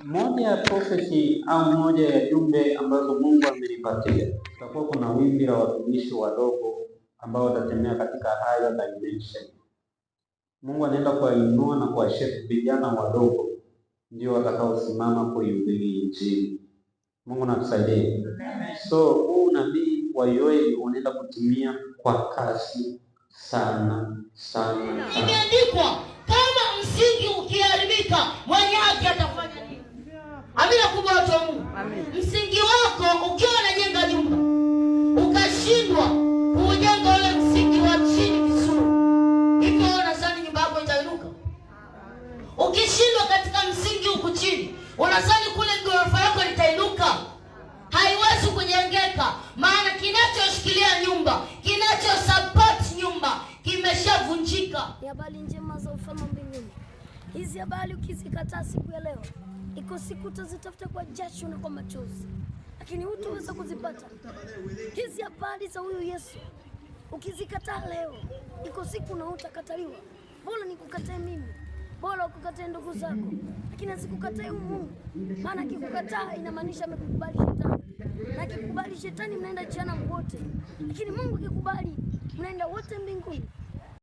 Moja ya prophecy au moja ya jumbe ambazo Mungu amenipatia, tutakuwa kuna wimbi la watumishi wadogo ambao watatembea katika higher dimension. Mungu anaenda kuwainua na kuwashape vijana wadogo, ndio watakaosimama kuihubiri Injili. Mungu natusaidie. So huu nabii wa Yoeli unaenda kutimia kwa kasi sana sana. Imeandikwa kama msingi ukiharibika, mwenye haki atafanya nini? Amina kubwa watu wa Mungu. Msingi wako ukiwa unajenga nyumba ukashindwa kujenga ule msingi wa chini vizuri, hivyo unadhani nyumba yako itainuka? Ukishindwa katika msingi huku chini, unadhani kule ghorofa yako litainuka? Haiwezi kujengeka, maana kinachoshikilia nyumba, kinachosupport nyumba kimeshavunjika. Habari njema za ufalme mbinguni. Hizi habari ukizikataa siku ya leo, iko siku utazitafuta kwa jasho na kwa machozi, lakini hutaweza kuzipata. Hizi habari za huyu Yesu ukizikataa leo, iko siku na utakataliwa. Bora nikukatae mimi, bora ukukatae ndugu zako, lakini asikukatae Mungu. Maana akikukataa inamaanisha amekukubali shetani, na akikubali shetani mnaenda jehanamu wote, lakini Mungu akikubali mnaenda wote mbinguni.